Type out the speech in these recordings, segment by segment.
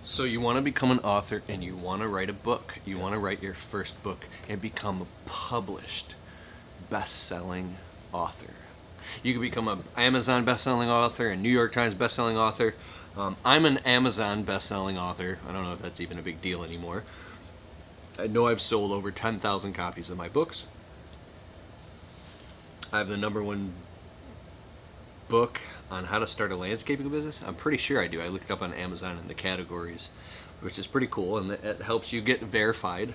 So you want to become an author and you want to write a book. You want to write your first book and become a published, best-selling author. You can become an Amazon best-selling author, a New York Times best-selling author. I'm an Amazon best-selling author. I don't know if that's even a big deal anymore. I know I've sold over 10,000 copies of my books. I have the #1 book on how to start a landscaping business. I'm pretty sure I do. I looked it up on Amazon in the categories, which is pretty cool, and it helps you get verified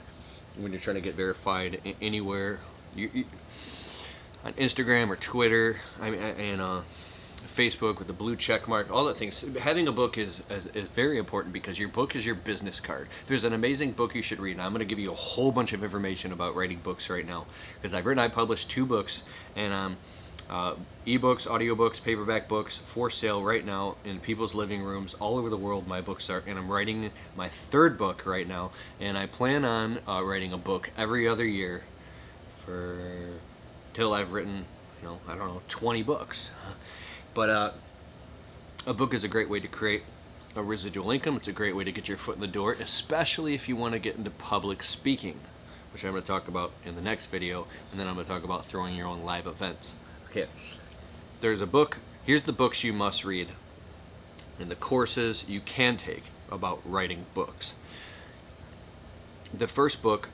when you're trying to get verified anywhere. On Instagram or Twitter, and Facebook with the blue check mark, all that things. Having a book is very important because your book is your business card. There's an amazing book you should read, and I'm going to give you a whole bunch of information about writing books right now because I published 2 books, and ebooks, audiobooks, paperback books for sale right now in people's living rooms all over the world. My books are, and I'm writing my 3rd book right now, and I plan on writing a book every other year till I've written, 20 books. But a book is a great way to create a residual income. It's a great way to get your foot in the door, especially if you want to get into public speaking, which I'm going to talk about in the next video, and then I'm going to talk about throwing your own live events. Okay, there's a book. Here's the books you must read and the courses you can take about writing books. The first book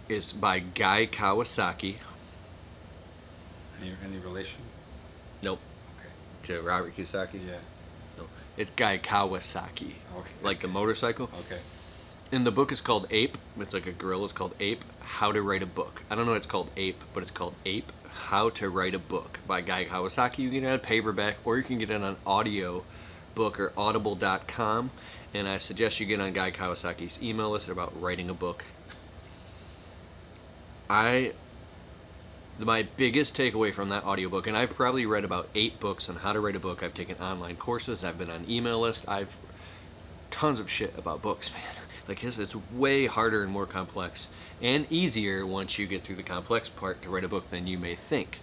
is by Guy Kawasaki. Any relation? Nope. Okay. To Robert Kiyosaki? Yeah. No. It's Guy Kawasaki. Okay. Like the motorcycle? Okay. And the book is called Ape. It's like a gorilla. It's called Ape, How to Write a Book. I don't know if it's called Ape, but it's called Ape, How to Write a Book by Guy Kawasaki. You can get it on paperback, or you can get it on audio book or audible.com. And I suggest you get on Guy Kawasaki's email list about writing a book. My biggest takeaway from that audiobook, and I've probably read about 8 books on how to write a book. I've taken online courses. I've been on email lists. I've tons of shit about books, man. Like it's way harder and more complex and easier once you get through the complex part to write a book than you may think.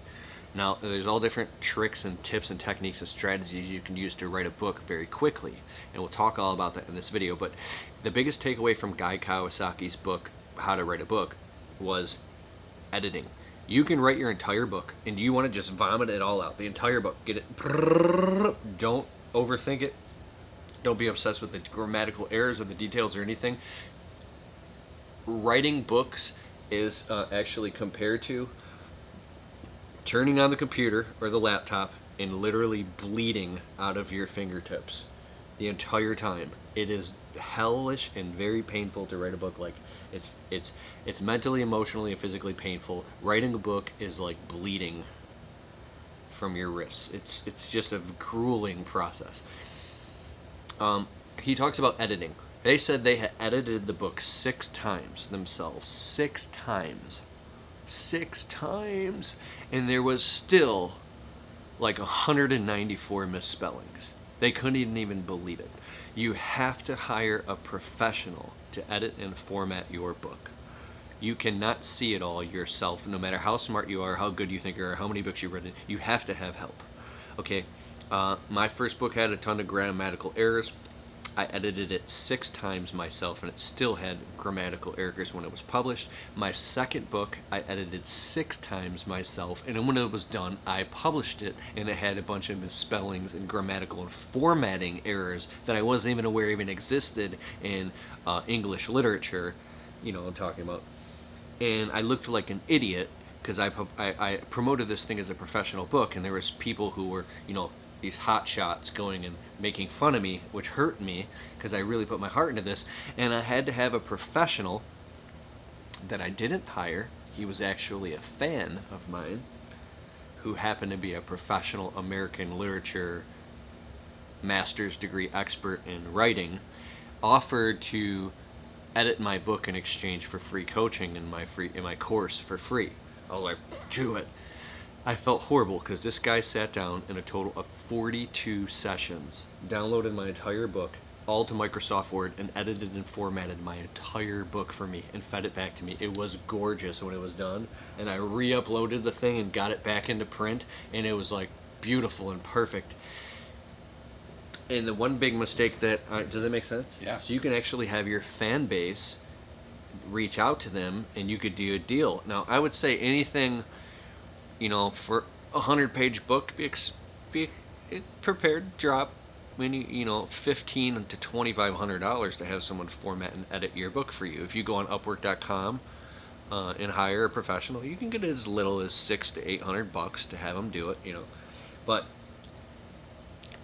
Now, there's all different tricks and tips and techniques and strategies you can use to write a book very quickly, and we'll talk all about that in this video. But the biggest takeaway from Guy Kawasaki's book, How to Write a Book, was editing. You can write your entire book, and you want to just vomit it all out. The entire book. Get it. Don't overthink it. Don't be obsessed with the grammatical errors or the details or anything. Writing books is actually compared to turning on the computer or the laptop and literally bleeding out of your fingertips the entire time. It is hellish and very painful to write a book. Like it's mentally, emotionally, and physically painful. Writing a book is like bleeding from your wrists. It's just a grueling process. He talks about editing. They said they had edited the book 6 times themselves. 6 times. 6 times. And there was still like 194 misspellings. They couldn't even believe it. You have to hire a professional to edit and format your book. You cannot see it all yourself, no matter how smart you are, how good you think you are, how many books you've written. You have to have help. Okay, my first book had a ton of grammatical errors. I edited it 6 times myself, and it still had grammatical errors when it was published. My second book, I edited 6 times myself, and then when it was done, I published it, and it had a bunch of misspellings and grammatical and formatting errors that I wasn't even aware even existed in English literature, I'm talking about. And I looked like an idiot because I promoted this thing as a professional book, and there was people who were, these hot shots going and making fun of me, which hurt me because I really put my heart into this. And I had to have a professional that I didn't hire. He was actually a fan of mine who happened to be a professional American literature master's degree expert in writing, offered to edit my book in exchange for free coaching in my course for free. I was like, do it. I felt horrible because this guy sat down in a total of 42 sessions, downloaded my entire book, all to Microsoft Word, and edited and formatted my entire book for me and fed it back to me. It was gorgeous when it was done, and I re-uploaded the thing and got it back into print, and it was like beautiful and perfect. And the one big mistake that does it make sense? Yeah. So you can actually have your fan base reach out to them, and you could do a deal. Now, I would say anything, for a 100-page book, be prepared to drop $1,500 to $2,500 to have someone format and edit your book for you. If you go on Upwork.com and hire a professional, you can get as little as $600 to $800 to have them do it. But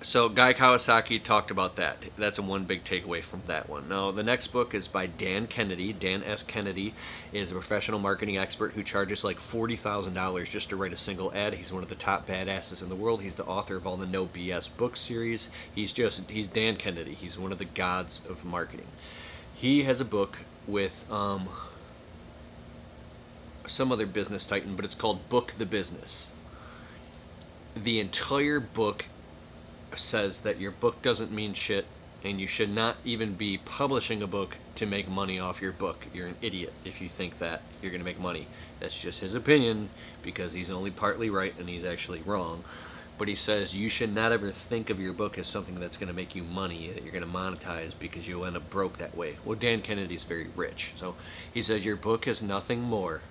so Guy Kawasaki talked about that. That's one big takeaway from that one. Now, the next book is by Dan Kennedy. Dan S. Kennedy is a professional marketing expert who charges like $40,000 just to write a single ad. He's one of the top badasses in the world. He's the author of all the No BS book series. He's Dan Kennedy. He's one of the gods of marketing. He has a book with some other business titan, but it's called Book the Business. The entire book says that your book doesn't mean shit, and you should not even be publishing a book to make money off your book. You're an idiot if you think that you're going to make money. That's just his opinion, because he's only partly right and he's actually wrong. But he says you should not ever think of your book as something that's going to make you money, that you're going to monetize, because you'll end up broke that way. Well, Dan Kennedy's very rich, so he says your book is nothing more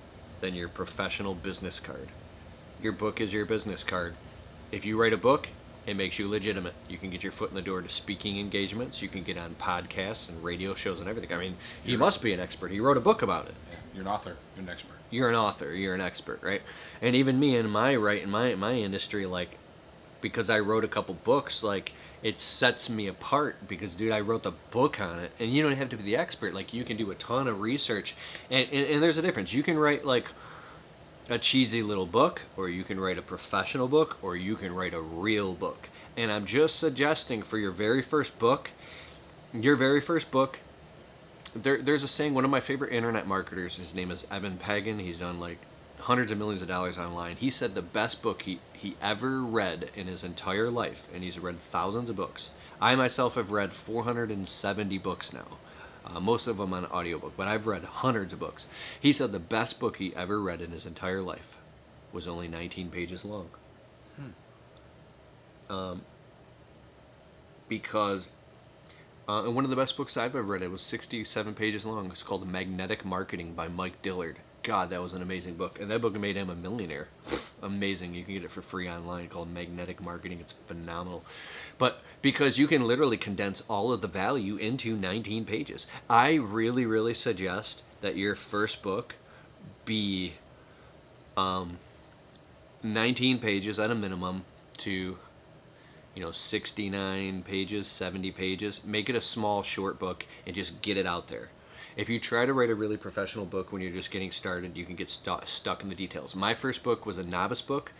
than your professional business card. Your book is your business card. If you write a book, it makes you legitimate. You can get your foot in the door to speaking engagements. You can get on podcasts and radio shows and everything. I mean, he must be an expert. He wrote a book about it. Yeah. You're an author. You're an expert. You're an author. You're an expert, right? And even me in my industry, like, because I wrote a couple books, like, it sets me apart because, dude, I wrote the book on it. And you don't have to be the expert. Like, you can do a ton of research. And there's a difference. You can write, like, a cheesy little book, or you can write a professional book, or you can write a real book. And I'm just suggesting for your very first book, there's a saying, one of my favorite internet marketers, his name is Evan Pagan, he's done like hundreds of millions of dollars online. He said the best book he ever read in his entire life, and he's read thousands of books. I myself have read 470 books now. Most of them on audiobook, but I've read hundreds of books. He said the best book he ever read in his entire life was only 19 pages long. Because and one of the best books I've ever read, it was 67 pages long. It's called Magnetic Marketing by Mike Dillard. God, that was an amazing book. And that book made him a millionaire. Amazing. You can get it for free online, called Magnetic Marketing. It's phenomenal. But because you can literally condense all of the value into 19 pages. I really, really suggest that your first book be 19 pages at a minimum to 69 pages, 70 pages. Make it a small, short book and just get it out there. If you try to write a really professional book when you're just getting started, you can get stuck in the details. My first book was a novice book,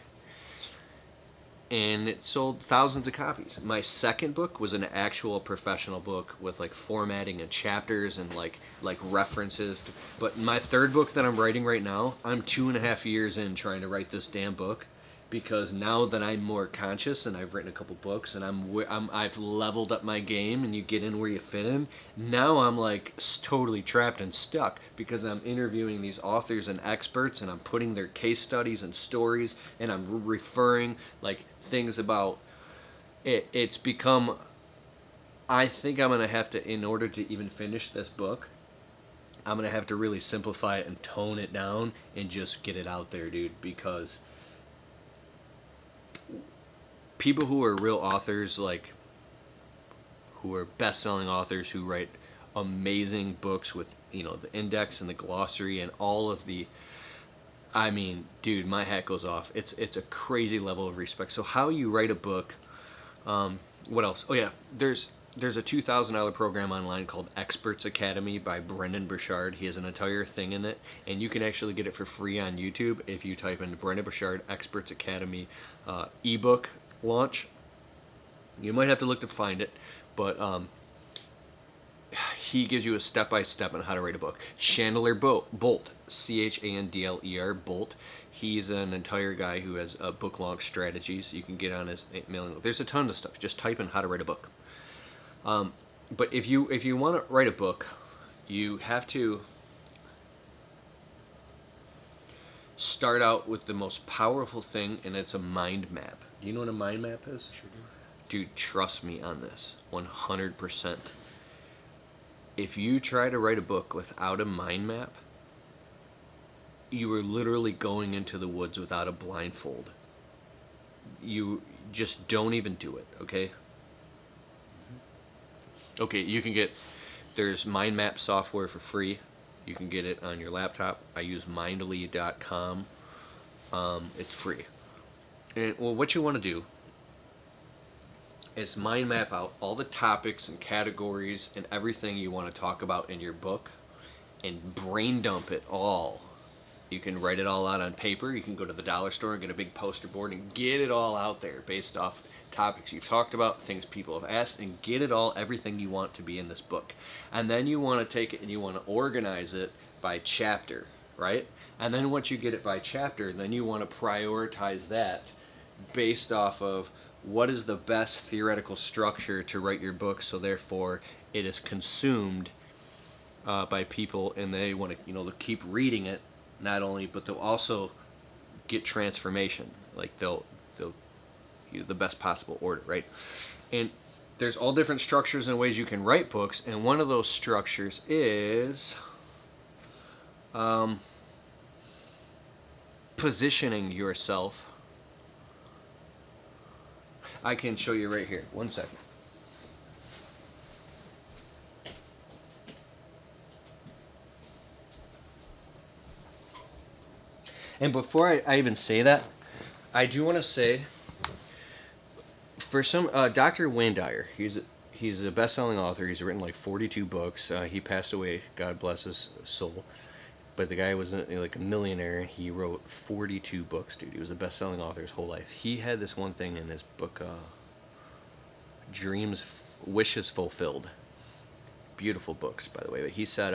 and it sold thousands of copies. My second book was an actual professional book with like formatting and chapters and like references. But my third book that I'm writing right now, I'm 2.5 years in trying to write this damn book. Because now that I'm more conscious and I've written a couple books and I've leveled up my game, and you get in where you fit in, now I'm like totally trapped and stuck because I'm interviewing these authors and experts, and I'm putting their case studies and stories, and I'm referring like things about it. It's become, I think I'm going to have to, in order to even finish this book, I'm going to have to really simplify it and tone it down and just get it out there, dude, because people who are real authors, like who are best-selling authors who write amazing books with the index and the glossary and all of the, I mean, dude, my hat goes off. It's a crazy level of respect. So how you write a book, what else? Oh yeah, there's a $2,000 program online called Experts Academy by Brendan Burchard. He has an entire thing in it, and you can actually get it for free on YouTube if you type in Brendan Burchard Experts Academy ebook launch. You might have to look to find it, but he gives you a step-by-step on how to write a book. Chandler Bolt, Chandler Bolt. He's an entire guy who has book launch strategies. You can get on his mailing list. There's a ton of stuff. Just type in how to write a book. But if you want to write a book, you have to start out with the most powerful thing, and it's a mind map. Do you know what a mind map is? Sure do. dude, trust me on this, 100%. If you try to write a book without a mind map, you are literally going into the woods without a blindfold. You just don't even do it, okay? Okay, you can get, there's mind map software for free. You can get it on your laptop. I use mindly.com. It's free. And well, what you want to do is mind map out all the topics and categories and everything you want to talk about in your book and brain dump it all. You can write it all out on paper. You can go to the dollar store and get a big poster board and get it all out there based off topics you've talked about, things people have asked, and get it all, everything you want to be in this book. And then you want to take it and you want to organize it by chapter, right? And then once you get it by chapter, then you want to prioritize that based off of what is the best theoretical structure to write your book, so therefore it is consumed by people and they want to, they'll keep reading it, not only, but they'll also get transformation. Like they'll use the best possible order, right? And there's all different structures and ways you can write books, and one of those structures is positioning yourself. I can show you right here. One second. And before I even say that, I do want to say, for some, Dr. Wayne Dyer, he's a best-selling author. He's written like 42 books. He passed away, God bless his soul. But the guy was like a millionaire. He wrote 42 books, dude. He was a best-selling author his whole life. He had this one thing in his book, Wishes Fulfilled. Beautiful books, by the way. But he said,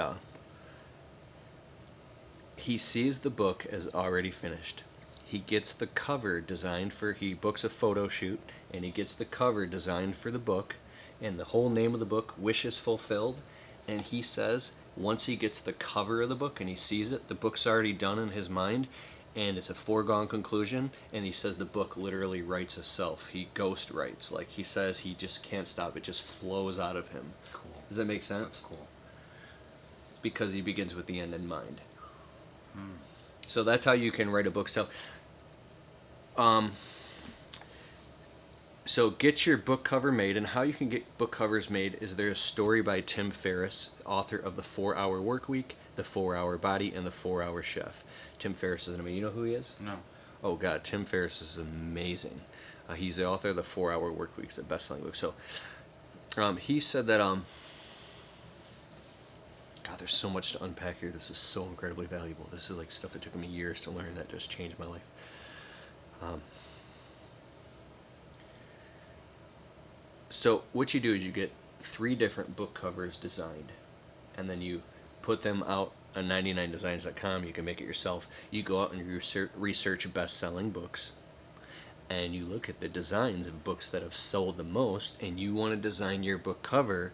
he sees the book as already finished. He gets the cover designed he books a photo shoot, and he gets the cover designed for the book, and the whole name of the book, Wishes Fulfilled. And he says, once he gets the cover of the book and he sees it, the book's already done in his mind, and it's a foregone conclusion, and he says the book literally writes itself. He ghost writes. Like, he says he just can't stop. It just flows out of him. Cool. Does that make sense? That's cool. Because he begins with the end in mind. So that's how you can write a book. So get your book cover made, and how you can get book covers made is there's a story by Tim Ferriss, author of The 4-Hour Workweek, The 4-Hour Body, and The 4-Hour Chef. Tim Ferriss is you know who he is? No. Oh God, Tim Ferriss is amazing. He's the author of The 4-Hour Workweek. It's a best-selling book. So he said that God, there's so much to unpack here. This is so incredibly valuable. This is like stuff that took me years to learn that just changed my life. So what you do is you get 3 different book covers designed, and then you put them out on 99designs.com. You can make it yourself. You go out and research best-selling books, and you look at the designs of books that have sold the most, and you want to design your book cover,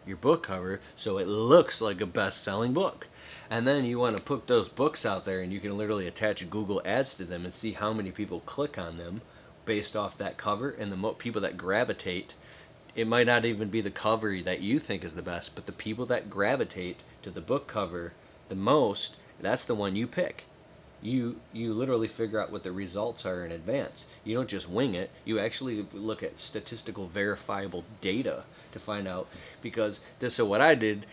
so it looks like a best-selling book. And then you want to put those books out there, and you can literally attach Google ads to them and see how many people click on them based off that cover, and the people that gravitate. It might not even be the cover that you think is the best, but the people that gravitate to the book cover the most, that's the one you pick. You literally figure out what the results are in advance. You don't just wing it. You actually look at statistical verifiable data to find out, because this is what I did.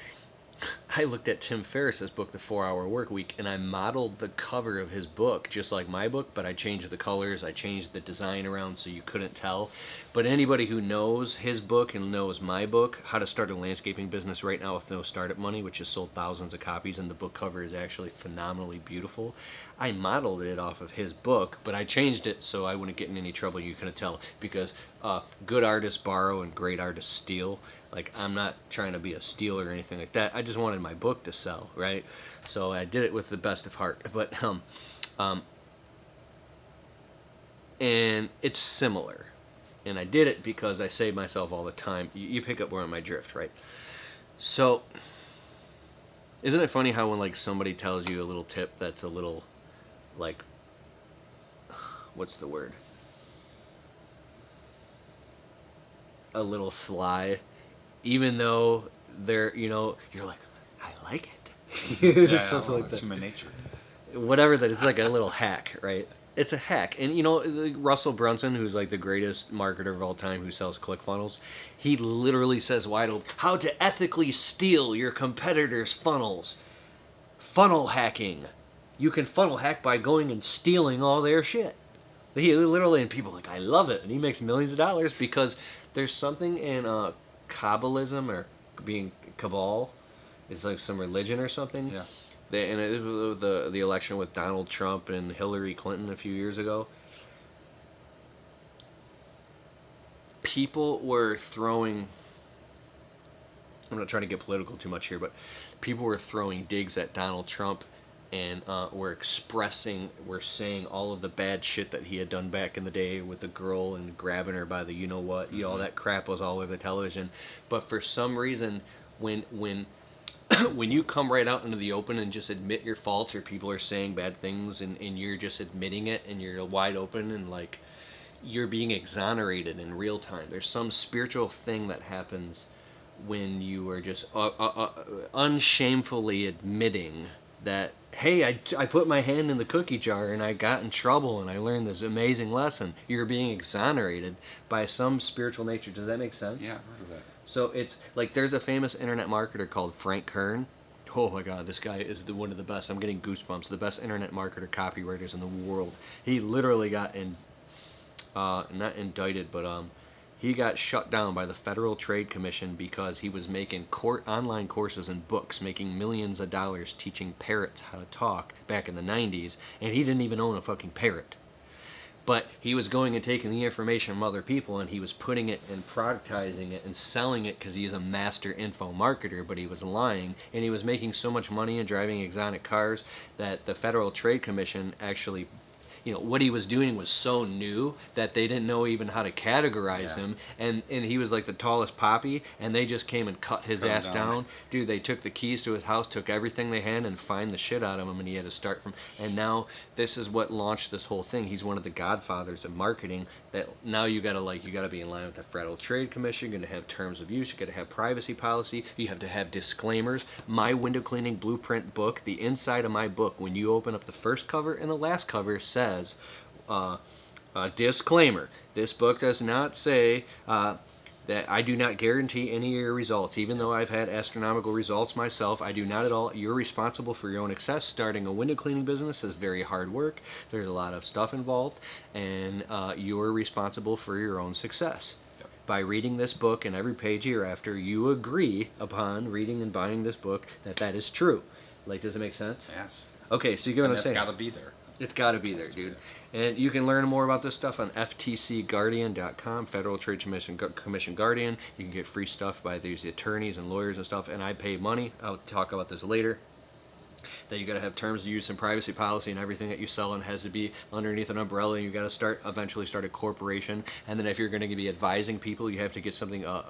I looked at Tim Ferriss's book, The 4-Hour Workweek, and I modeled the cover of his book just like my book, but I changed the colors, I changed the design around so you couldn't tell. But anybody who knows his book and knows my book, How to Start a Landscaping Business Right Now with No Startup Money, which has sold thousands of copies, and the book cover is actually phenomenally beautiful. I modeled it off of his book, but I changed it so I wouldn't get in any trouble. You couldn't tell, because good artists borrow and great artists steal. Like, I'm not trying to be a stealer or anything like that. I just wanted my book to sell, right? So I did it with the best of heart. But and it's similar. And I did it because I save myself all the time. You pick up where my drift, right? So isn't it funny how when like somebody tells you a little tip that's a little like, what's the word? a little sly, even though they're, you're like, I like it. Yeah, Something well, like it's that. human nature. Whatever that, it's like a little hack, right? It's a hack. And like Russell Brunson, who's like the greatest marketer of all time, who sells ClickFunnels, he literally says wide open, how to ethically steal your competitors' funnels. Funnel hacking. You can funnel hack by going and stealing all their shit. He literally, and people are like, I love it. And he makes millions of dollars because there's something in Kabbalism, or being Cabal. It's like some religion or something. Yeah. And it was the election with Donald Trump and Hillary Clinton a few years ago. People were throwing, I'm not trying to get political too much here, but people were throwing digs at Donald Trump, and were saying all of the bad shit that he had done back in the day with the girl and grabbing her by the you-know-what. All that crap was all over the television. But for some reason, when when you come right out into the open and just admit your faults, or people are saying bad things, and you're just admitting it, and you're wide open, and like you're being exonerated in real time. There's some spiritual thing that happens when you are just unshamefully admitting that, hey, I put my hand in the cookie jar and I got in trouble and I learned this amazing lesson. You're being exonerated by some spiritual nature. Does that make sense? Yeah, I've heard of that. So it's like, there's a famous internet marketer called Frank Kern. Oh my God, this guy is one of the best. I'm getting goosebumps. The best internet marketer copywriters in the world. He literally got not indicted, but he got shut down by the Federal Trade Commission because he was making online courses and books, making millions of dollars teaching parrots how to talk back in the 90s, and he didn't even own a fucking parrot. But he was going and taking the information from other people, and he was putting it and productizing it and selling it because he's a master info marketer, but he was lying, and he was making so much money and driving exotic cars that the Federal Trade Commission actually, what he was doing was so new that they didn't know even how to categorize him. And he was like the tallest poppy, and they just came and cut his ass down. Dude, they took the keys to his house, took everything they had, and fined the shit out of him, and he had to start from. And now this is what launched this whole thing. He's one of the godfathers of marketing. That now you gotta be in line with the Federal Trade Commission. You're gonna have terms of use. You gotta have privacy policy. You have to have disclaimers. My window cleaning blueprint book, the inside of my book, when you open up the first cover and the last cover, says, disclaimer. This book does not say that I do not guarantee any of your results. Even though I've had astronomical results myself, I do not at all. You're responsible for your own success. Starting a window cleaning business is very hard work. There's a lot of stuff involved, and you're responsible for your own success. Yep. By reading this book and every page hereafter, you agree upon reading and buying this book that is true. Like, does it make sense? Yes. Okay, so you're going to say... It's got to be there. It's got to be there, dude. And you can learn more about this stuff on ftcguardian.com, Federal Trade Commission Guardian. You can get free stuff by these attorneys and lawyers and stuff, and I pay money. I'll talk about this later. That you got to have terms of use and privacy policy, and everything that you sell and has to be underneath an umbrella. And you got to eventually start a corporation. And then if you're going to be advising people, you have to get something, an